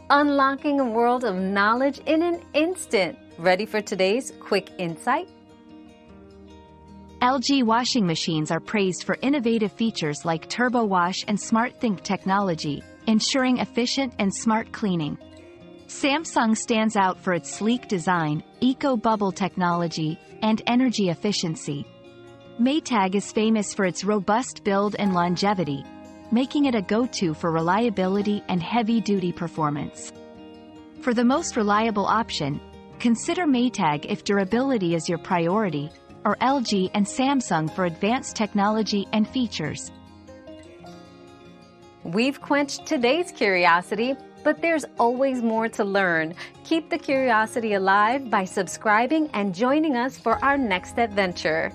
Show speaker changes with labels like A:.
A: unlocking a world of knowledge in an instant. Ready for today's quick insight?
B: LG washing machines are praised for innovative features like Turbo Wash and SmartThink technology, ensuring efficient and smart cleaning. Samsung stands out for its sleek design, eco-bubble technology, and energy efficiency. Maytag is famous for its robust build and longevity, making it a go-to for reliability and heavy-duty performance. For the most reliable option, consider Maytag if durability is your priority, or LG and Samsung for advanced technology and features.
A: We've quenched today's curiosity, but there's always more to learn. Keep the curiosity alive by subscribing and joining us for our next adventure.